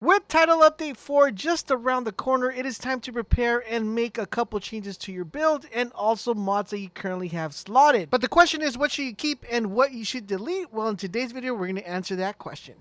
With Title Update 4 just around the corner, it is time to prepare and make a couple changes to your build and also mods that you currently have slotted. But the question is, what should you keep and what you should delete? Well, in today's video, we're going to answer that question.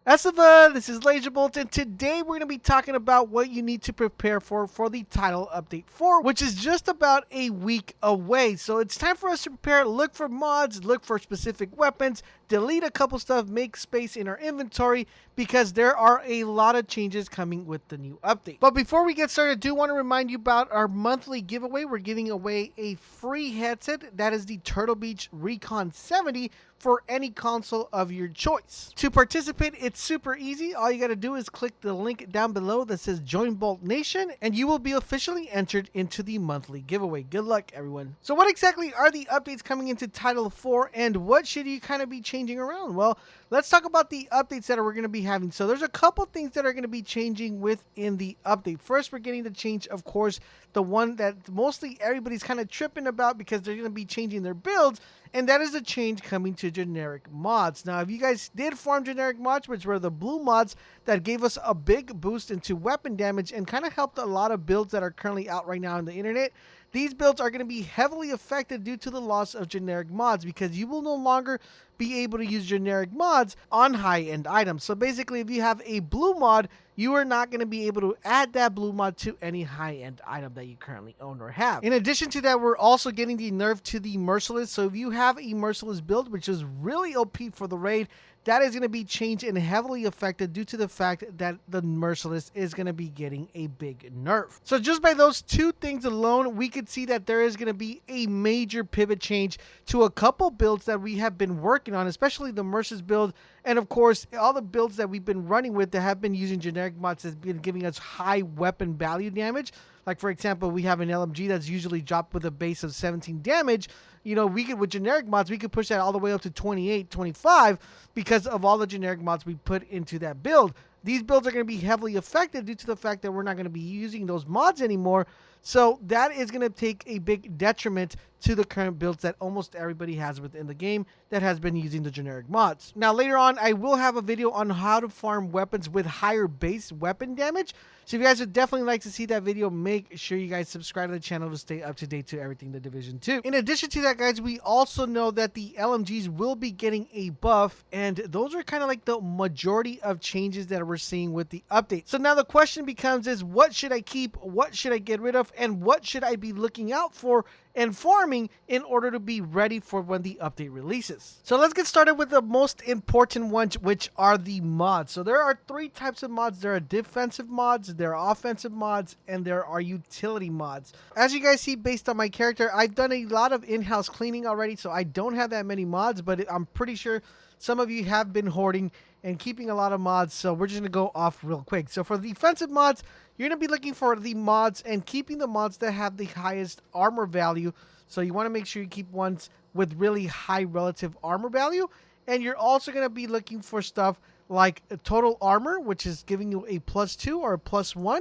This is LaserBolt, and today we're going to be talking about what you need to prepare for the Title Update 4, which is just about a week away. So it's time for us to prepare, look for mods, look for specific weapons, delete a couple stuff, make space in our inventory, because there are a lot of changes coming with the new update. But before we get started, I do want to remind you about our monthly giveaway. We're giving away a free headset. That is the Turtle Beach Recon 70 for any console of your choice. To participate, it's super easy. All you got to do is click the link down below that says Join Bolt Nation, and you will be officially entered into the monthly giveaway. Good luck, everyone. So what exactly are the updates coming into Title 4, and what should you kind of be changing around? Well, let's talk about the updates that we're going to be having. So there's a couple things that are going to be changing within the update. First, we're getting the change, of course, the one that mostly everybody's kind of tripping about because they're going to be changing their builds, and that is a change coming to generic mods. Now, if you guys did farm generic mods, which were the blue mods that gave us a big boost into weapon damage and kind of helped a lot of builds that are currently out right now on the internet, these builds are going to be heavily affected due to the loss of generic mods, because you will no longer be able to use generic mods on high-end items. So basically, if you have a blue mod, you are not going to be able to add that blue mod to any high-end item that you currently own or have. In addition to that, we're also getting the nerf to the Merciless. So if you have a Merciless build, which is really OP for the raid, that is going to be changed and heavily affected due to the fact that the Merciless is going to be getting a big nerf. So just by those two things alone, we could see that there is going to be a major pivot change to a couple builds that we have been working on, especially the Merciless build, and of course all the builds that we've been running with that have been using generic mods has been giving us high weapon value damage. Like, for example, we have an LMG that's usually dropped with a base of 17 damage. You know, we could, with generic mods, we could push that all the way up to 28, 25 because of all the generic mods we put into that build. These builds are going to be heavily affected due to the fact that we're not going to be using those mods anymore. So that is going to take a big detriment to the current builds that almost everybody has within the game that has been using the generic mods. Now, later on, I will have a video on how to farm weapons with higher base weapon damage. So if you guys would definitely like to see that video, make sure you guys subscribe to the channel to stay up to date to everything the Division 2. In addition to that, guys, we also know that the LMGs will be getting a buff, and those are kind of like the majority of changes that we're seeing with the update. So now the question becomes is, what should I keep, what should I get rid of, and what should I be looking out for and farming in order to be ready for when the update releases? So let's get started with the most important ones, which are the mods. So there are three types of mods. There are defensive mods, there are offensive mods, and there are utility mods. As you guys see, based on my character, I've done a lot of in-house cleaning already, so I don't have that many mods, but I'm pretty sure some of you have been hoarding and keeping a lot of mods, so we're just going to go off real quick. So for the defensive mods, you're going to be looking for the mods and keeping the mods that have the highest armor value. So you want to make sure you keep ones with really high relative armor value. And you're also going to be looking for stuff like total armor, which is giving you a +2 or a +1.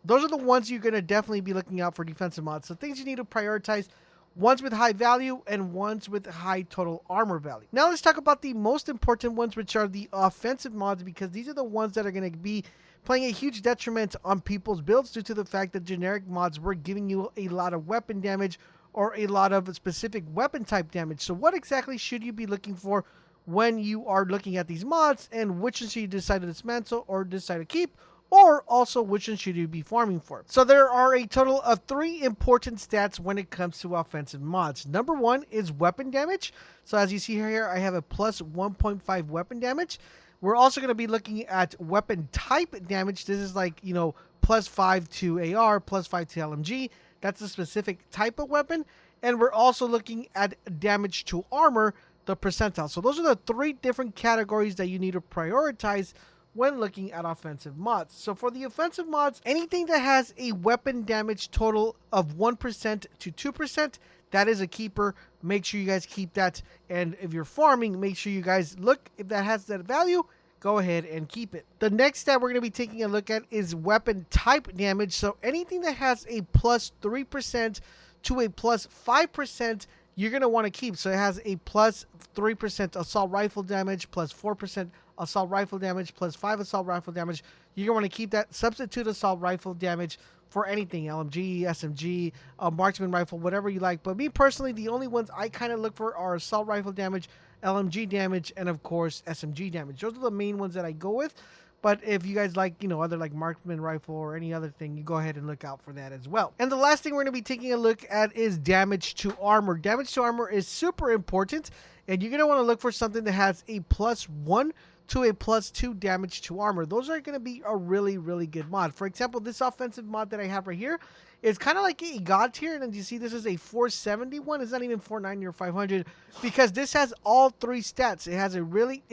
Those are the ones you're going to definitely be looking out for defensive mods. So things you need to prioritize: ones with high value and ones with high total armor value. Now let's talk about the most important ones, which are the offensive mods, because these are the ones that are going to be playing a huge detriment on people's builds due to the fact that generic mods were giving you a lot of weapon damage or a lot of specific weapon type damage. So what exactly should you be looking for when you are looking at these mods, and which ones should you decide to dismantle or decide to keep? Or also, which one should you be farming for? So there are a total of 3 important stats when it comes to offensive mods. Number 1 is weapon damage. So as you see here, I have a +1.5 weapon damage. We're also going to be looking at weapon type damage. This is like, you know, +5 to AR, +5 to LMG. That's a specific type of weapon. And we're also looking at damage to armor, the percentile. So those are the 3 different categories that you need to prioritize when looking at offensive mods. So for the offensive mods, anything that has a weapon damage total of 1% to 2%, that is a keeper. Make sure you guys keep that. And if you're farming, make sure you guys look if that has that value. Go ahead and keep it. The next stat we're going to be taking a look at is weapon type damage. So anything that has a +3% to a +5% you're going to want to keep. So it has a plus 3% assault rifle damage, plus 4% assault rifle damage, plus 5 assault rifle damage. You're going to want to keep that. Substitute assault rifle damage for anything, LMG, SMG, marksman rifle, whatever you like. But me personally, the only ones I kind of look for are assault rifle damage, LMG damage, and of course SMG damage. Those are the main ones that I go with. But if you guys like, other like marksman rifle or any other thing, you go ahead and look out for that as well. And the last thing we're going to be taking a look at is damage to armor. Damage to armor is super important, and you're going to want to look for something that has a +1 to a +2 damage to armor. Those are going to be a really, really good mod. For example, this offensive mod that I have right here is kind of like a god tier, and you see this is a 471. It's not even 490 or 500 because this has all 3 stats. It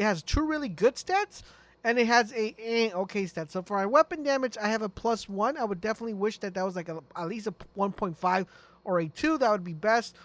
has 2 really good stats, and it has a okay stat. So for my weapon damage, I have a +1. I would definitely wish that was like at least a 1.5 or a 2. That would be best.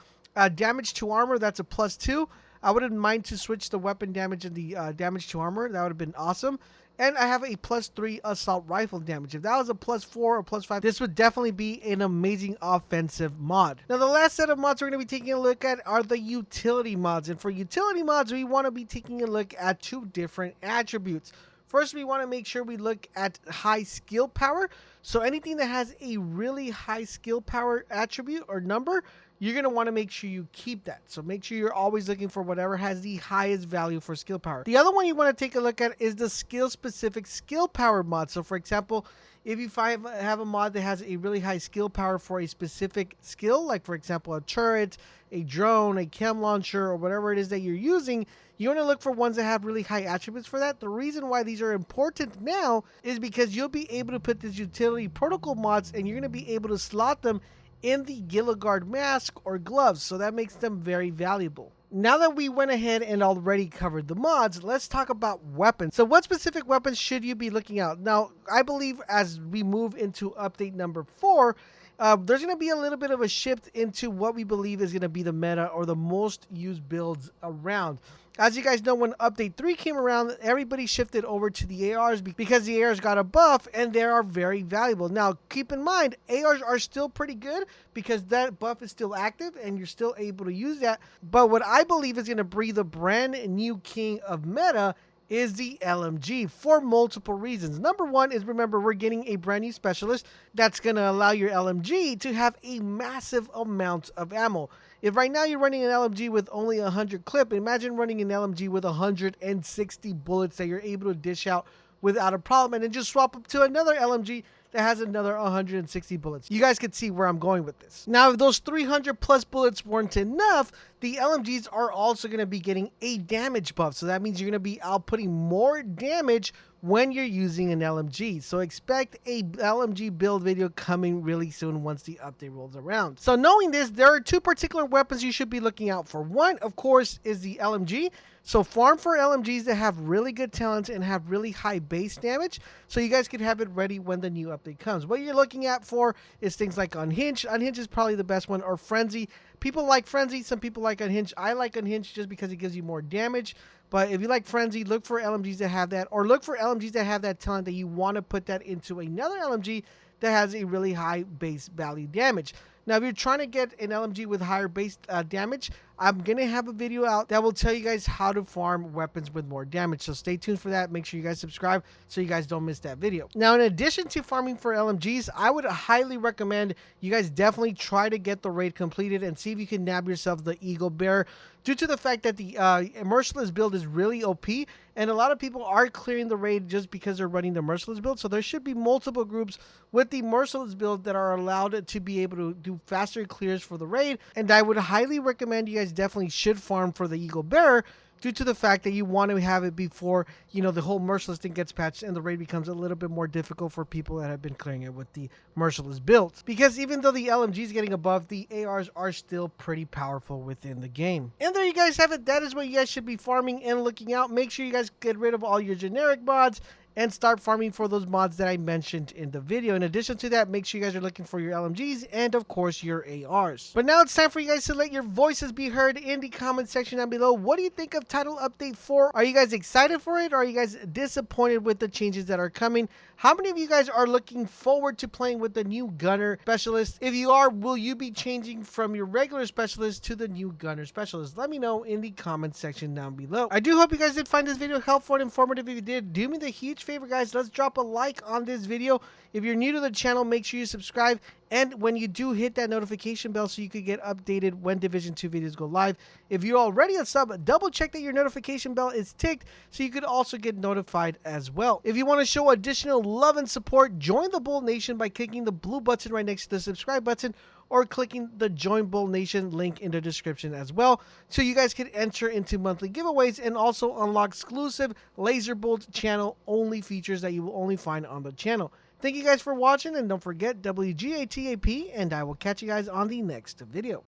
Damage to armor, that's a +2. I wouldn't mind to switch the weapon damage and the damage to armor. That would have been awesome. And I have a +3 assault rifle damage. If that was a +4 or +5, this would definitely be an amazing offensive mod. Now, the last set of mods we're going to be taking a look at are the utility mods. And for utility mods, we want to be taking a look at 2 different attributes. First, we want to make sure we look at high skill power. So anything that has a really high skill power attribute or number, you're going to want to make sure you keep that. So make sure you're always looking for whatever has the highest value for skill power. The other one you want to take a look at is the skill specific skill power mod. So for example, if you have a mod that has a really high skill power for a specific skill, like for example, a turret, a drone, a chem launcher, or whatever it is that you're using, you want to look for ones that have really high attributes for that. The reason why these are important now is because you'll be able to put these utility protocol mods and you're going to be able to slot them in the Gilligard mask or gloves, so that makes them very valuable. Now that we went ahead and already covered the mods, let's talk about weapons. So what specific weapons should you be looking out? Now, I believe as we move into update number 4, there's going to be a little bit of a shift into what we believe is going to be the meta or the most used builds around. As you guys know, when update 3 came around, everybody shifted over to the ARs because the ARs got a buff and they are very valuable. Now, keep in mind, ARs are still pretty good because that buff is still active and you're still able to use that. But what I believe is going to breathe the brand new king of meta is the LMG for multiple reasons. Number one is, remember, we're getting a brand new specialist that's going to allow your LMG to have a massive amount of ammo. If right now you're running an LMG with only 100 clip, imagine running an LMG with 160 bullets that you're able to dish out without a problem, and then just swap up to another LMG that has another 160 bullets. You guys can see where I'm going with this. Now, if those 300 plus bullets weren't enough, the LMGs are also going to be getting a damage buff. So that means you're going to be outputting more damage when you're using an LMG. So expect a LMG build video coming really soon once the update rolls around. So knowing this, there are 2 particular weapons you should be looking out for. One, of course, is the LMG. So farm for LMGs that have really good talents and have really high base damage, so you guys can have it ready when the new update comes. What you're looking at for is things like Unhinged. Unhinged is probably the best one, or Frenzy. People like Frenzy, some people like Unhinged. I like Unhinged just because it gives you more damage. But if you like Frenzy, look for LMGs that have that, or look for LMGs that have that talent that you want to put that into another LMG that has a really high base value damage. Now, if you're trying to get an LMG with higher base damage, I'm going to have a video out that will tell you guys how to farm weapons with more damage. So stay tuned for that. Make sure you guys subscribe so you guys don't miss that video. Now, in addition to farming for LMGs, I would highly recommend you guys definitely try to get the raid completed and see if you can nab yourself the Eagle Bear, due to the fact that the Merciless build is really OP, and a lot of people are clearing the raid just because they're running the Merciless build. So there should be multiple groups with the Merciless build that are allowed to be able to do faster clears for the raid, and I would highly recommend you guys definitely should farm for the Eagle Bear, due to the fact that you want to have it before, the whole Merciless thing gets patched and the raid becomes a little bit more difficult for people that have been clearing it with the Merciless build. Because even though the LMG is getting a buff, the ARs are still pretty powerful within the game. And there you guys have it. That is what you guys should be farming and looking out. Make sure you guys get rid of all your generic mods and start farming for those mods that I mentioned in the video. In addition to that, make sure you guys are looking for your LMGs and of course your ARs. But now it's time for you guys to let your voices be heard in the comment section down below. What do you think of Title Update 4? Are you guys excited for it, or are you guys disappointed with the changes that are coming? How many of you guys are looking forward to playing with the new Gunner Specialist? If you are, will you be changing from your regular Specialist to the new Gunner Specialist? Let me know in the comment section down below. I do hope you guys did find this video helpful and informative. If you did, do me the huge favor, guys. Let's drop a like on this video. If you're new to the channel, make sure you subscribe. And when you do, hit that notification bell so you could get updated when Division 2 videos go live. If you're already a sub, double check that your notification bell is ticked so you could also get notified as well. If you want to show additional love and support, join the Bolt Nation by clicking the blue button right next to the subscribe button, or clicking the Join Bolt Nation link in the description as well, so you guys can enter into monthly giveaways and also unlock exclusive LaserBolt channel only features that you will only find on the channel. Thank you guys for watching, and don't forget WGATAP, and I will catch you guys on the next video.